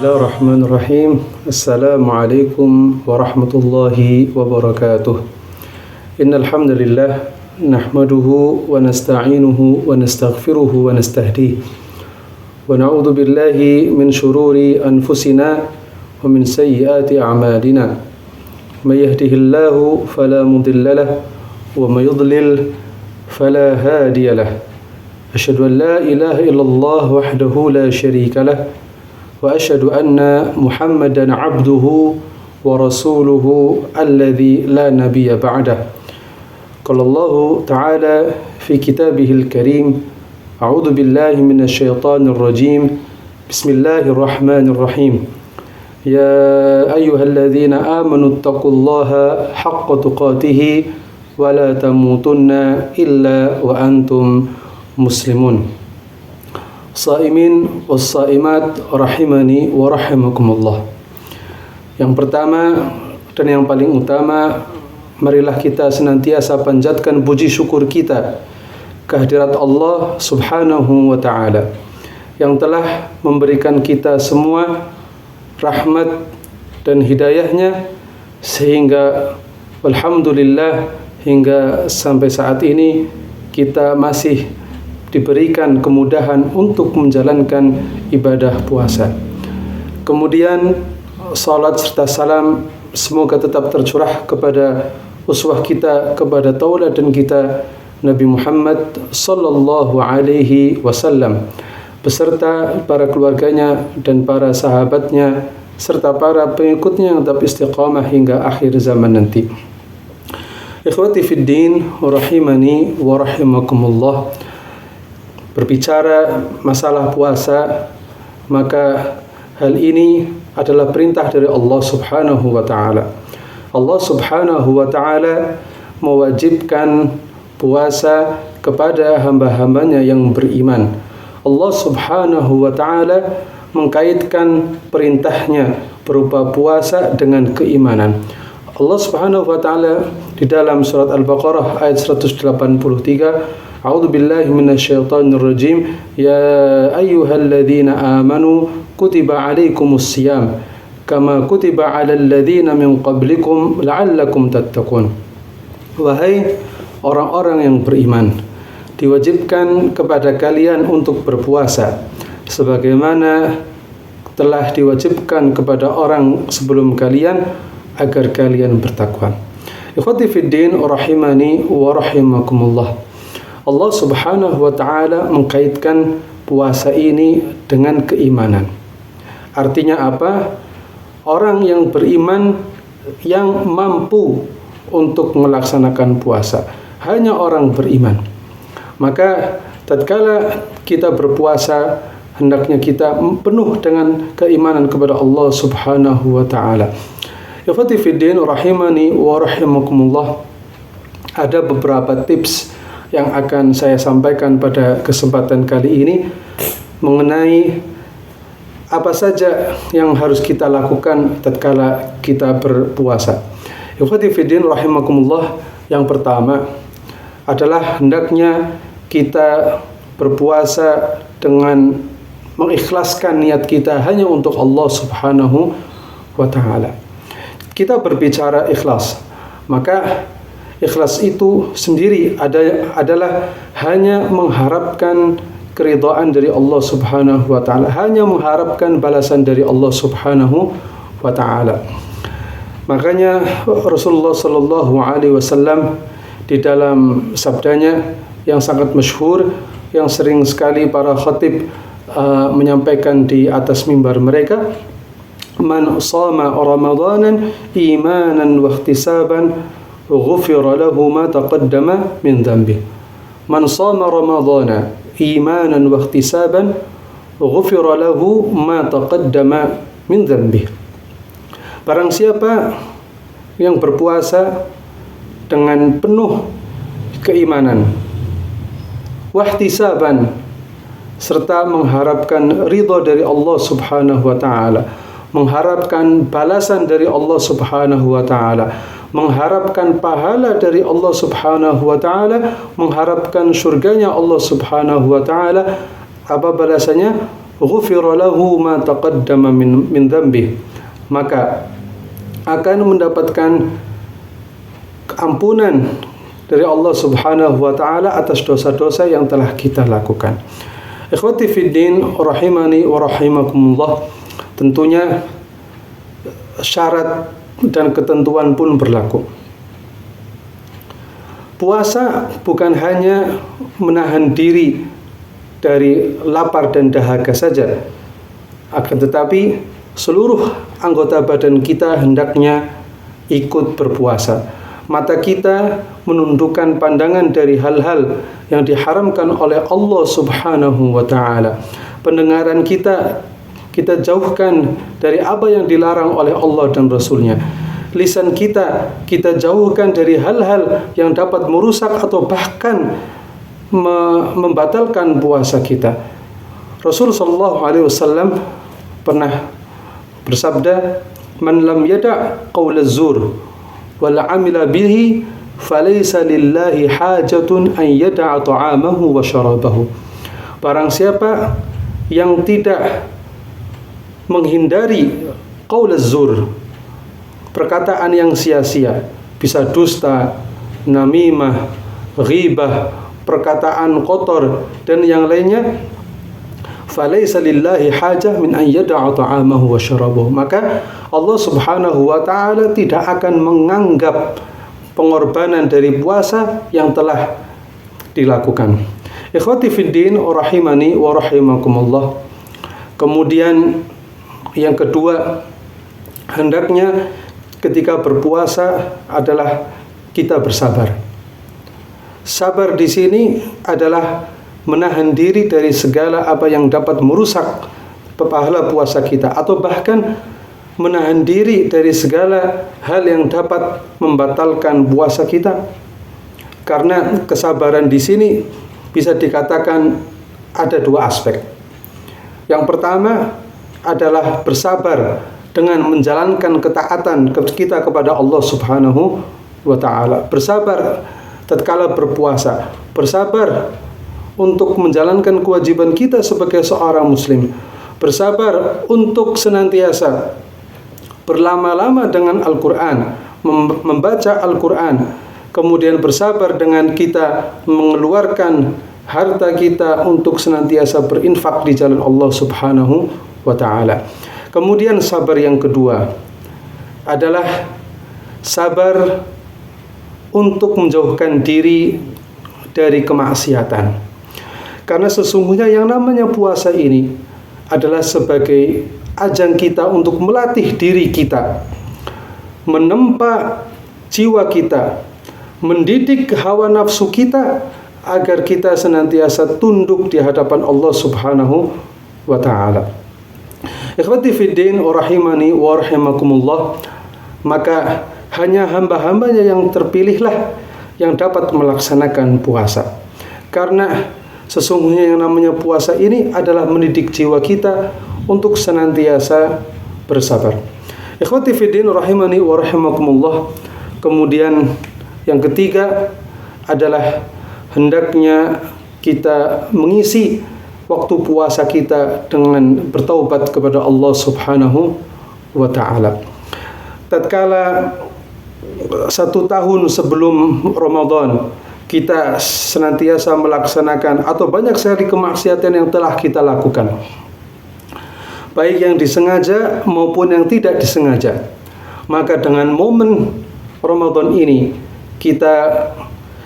Bismillahirrahmanirrahim. Assalamualaikum warahmatullahi wabarakatuh. Innal hamdalillah nahmaduhu wa nasta'inuhu wa nastaghfiruhu wa nastahdihi. Wa na'udzu billahi min shururi anfusina wa min sayyiati a'malina. May yahdihillahu fala mudilla lahu wa may yudlil fala hadiya lahu. Asyhadu an la ilaha illallah wahdahu la syarika lahu وأشهد أن محمدا عبده ورسوله الذي لا نبي بعده. قال الله تعالى في كتابه الكريم: أعوذ بالله من الشيطان الرجيم. بسم الله الرحمن الرحيم. يا أيها الذين آمنوا اتقوا الله حق تقاته ولا تموتن إلا وأنتم مسلمون. Shaimin was-shaimat rahimani wa rahimakumullah. Yang pertama dan yang paling utama, marilah kita senantiasa panjatkan puji syukur kita kehadirat Allah Subhanahu wa taala yang telah memberikan kita semua rahmat dan hidayahnya sehingga alhamdulillah hingga sampai saat ini kita masih diberikan kemudahan untuk menjalankan ibadah puasa. Kemudian salat serta salam semoga tetap tercurah kepada uswah kita, kepada tauladan kita Nabi Muhammad sallallahu alaihi wasallam beserta para keluarganya dan para sahabatnya serta para pengikutnya yang tetap istiqamah hingga akhir zaman nanti. Ikhwati fid din rahimani wa rahimakumullah. Berbicara masalah puasa, maka hal ini adalah perintah dari Allah Subhanahu wa taala. Allah Subhanahu wa taala mewajibkan puasa kepada hamba-hambanya yang beriman. Allah Subhanahu wa taala mengkaitkan perintahnya berupa puasa dengan keimanan. Allah Subhanahu wa taala di dalam surat Al-Baqarah ayat 183, A'udzu billahi minasyaitonir rajim. Ya ayyuhalladzina amanu kutiba 'alaikumus shiyam kama kutiba 'alal ladzina min qablikum la'allakum tattaqun. Wahai orang-orang yang beriman, diwajibkan kepada kalian untuk berpuasa sebagaimana telah diwajibkan kepada orang sebelum kalian agar kalian bertakwa. Ikhwati fid din rahimani wa rahimakumullah. Allah Subhanahu wa taala mengkaitkan puasa ini dengan keimanan. Artinya apa? Orang yang beriman yang mampu untuk melaksanakan puasa, hanya orang beriman. Maka tatkala kita berpuasa, hendaknya kita penuh dengan keimanan kepada Allah Subhanahu wa taala. Ikhwati fid din rahimani wa rahimakumullah. Ada beberapa tips yang akan saya sampaikan pada kesempatan kali ini mengenai apa saja yang harus kita lakukan tatkala kita berpuasa. Ikhwati fiddin rahimakumullah, yang pertama adalah hendaknya kita berpuasa dengan mengikhlaskan niat kita hanya untuk Allah Subhanahu wa taala. Kita berbicara ikhlas, maka ikhlas itu sendiri adalah hanya mengharapkan keridhaan dari Allah Subhanahu wa taala, hanya mengharapkan balasan dari Allah Subhanahu wa taala. Makanya Rasulullah sallallahu alaihi wasallam di dalam sabdanya yang sangat masyhur, yang sering sekali para khatib menyampaikan di atas mimbar mereka, man shama ramadanan imanan wa ihtisaban ghufira lahu ma taqaddama min dhanbi. Man shama ramadhana imanan wa ihtisaban ghufira lahu ma taqaddama min dhanbi. Barang siapa yang berpuasa dengan penuh keimanan, wa ihtisaban, serta mengharapkan ridha dari Allah Subhanahu wa taala, mengharapkan balasan dari Allah Subhanahu wa taala, mengharapkan pahala dari Allah Subhanahu wa taala, mengharapkan surganya Allah Subhanahu wa taala. Apa balasannya? ghufira lahu ma taqaddama min dhanbih, maka akan mendapatkan ampunan dari Allah Subhanahu wa taala atas dosa-dosa yang telah kita lakukan. Ikhwati fiddin rahimani wa rahimakumullah, tentunya syarat dan ketentuan pun berlaku. Puasa bukan hanya menahan diri dari lapar dan dahaga saja, akan tetapi seluruh anggota badan kita hendaknya ikut berpuasa. Mata kita menundukkan pandangan dari hal-hal yang diharamkan oleh Allah Subhanahu wa taala. Pendengaran kita jauhkan dari apa yang dilarang oleh Allah dan Rasul-Nya. Lisan kita jauhkan dari hal-hal yang dapat merusak atau bahkan membatalkan puasa kita. Rasul sallallahu alaihi wasallam pernah bersabda, "Man lam yada' qaula zur wal 'amila bihi falaysa lillahi hajatun an yada'a ta'amahu wa syarabahu." Barang siapa yang tidak menghindari qaul az-zur, perkataan yang sia-sia, bisa dusta, namimah, ghibah, perkataan kotor dan yang lainnya, falaysa lillahi hajah min an yada'a ta'amahu wa syarabahu, maka Allah Subhanahu wa taala tidak akan menganggap pengorbanan dari puasa yang telah dilakukan. Ikhwati fiddin rahimani wa rahimakumullah. Kemudian yang kedua, hendaknya ketika berpuasa adalah kita bersabar. Sabar di sini adalah menahan diri dari segala apa yang dapat merusak pahala puasa kita, atau bahkan menahan diri dari segala hal yang dapat membatalkan puasa kita. Karena kesabaran di sini bisa dikatakan ada dua aspek. Yang pertama adalah bersabar dengan menjalankan ketaatan kita kepada Allah Subhanahu wa taala. Bersabar tatkala berpuasa, bersabar untuk menjalankan kewajiban kita sebagai seorang muslim, bersabar untuk senantiasa berlama-lama dengan Al-Quran, membaca Al-Quran, kemudian bersabar dengan kita mengeluarkan harta kita untuk senantiasa berinfak di jalan Allah Subhanahu wa ta'ala. Kemudian sabar yang kedua adalah sabar untuk menjauhkan diri dari kemaksiatan. Karena sesungguhnya yang namanya puasa ini adalah sebagai ajang kita untuk melatih diri kita, menempa jiwa kita, mendidik hawa nafsu kita agar kita senantiasa tunduk di hadapan Allah Subhanahu wa ta'ala. Ikhwati fiddin rahimani wa rahimakumullah, maka hanya hamba-hambanya yang terpilihlah yang dapat melaksanakan puasa. Karena sesungguhnya yang namanya puasa ini adalah mendidik jiwa kita untuk senantiasa bersabar. Ikhwati fiddin rahimani wa rahimakumullah. Kemudian yang ketiga adalah hendaknya kita mengisi waktu puasa kita dengan bertaubat kepada Allah Subhanahu wa ta'ala. Tatkala 1 tahun sebelum Ramadan kita senantiasa melaksanakan atau banyak sekali kemaksiatan yang telah kita lakukan, baik yang disengaja maupun yang tidak disengaja, maka dengan momen Ramadan ini kita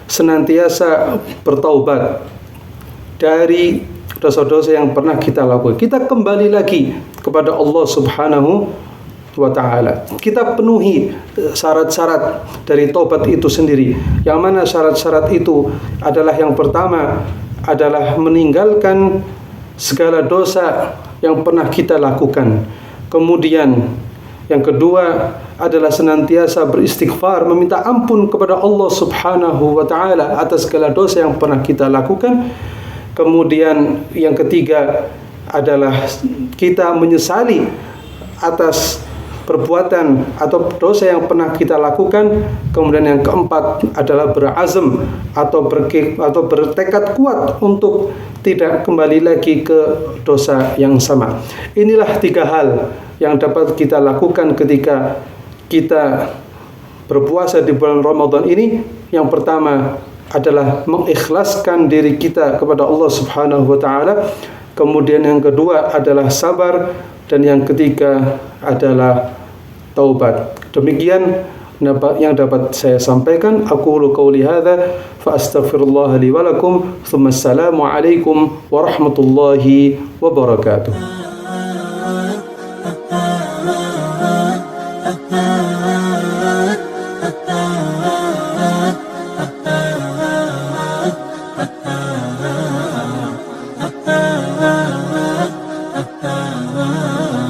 senantiasa bertaubat dari dosa-dosa yang pernah kita lakukan. Kita kembali lagi kepada Allah Subhanahu wa ta'ala. Kita penuhi syarat-syarat dari taubat itu sendiri. Yang mana syarat-syarat itu adalah, yang pertama adalah meninggalkan segala dosa yang pernah kita lakukan. Kemudian yang kedua adalah senantiasa beristighfar, meminta ampun kepada Allah Subhanahu wa ta'ala atas segala dosa yang pernah kita lakukan. Kemudian yang ketiga adalah kita menyesali atas perbuatan atau dosa yang pernah kita lakukan. Kemudian yang keempat adalah berazam atau bertekad kuat untuk tidak kembali lagi ke dosa yang sama. Inilah 3 hal yang dapat kita lakukan ketika kita berpuasa di bulan Ramadan ini. Yang pertama adalah mengikhlaskan diri kita kepada Allah Subhanahu wa taala. Kemudian yang kedua adalah sabar, dan yang ketiga adalah taubat. Demikian yang dapat saya sampaikan. Aqulu qauli hadza fa astaghfirullah li wa lakum. Tsumma assalamu alaikum warahmatullahi wabarakatuh. ah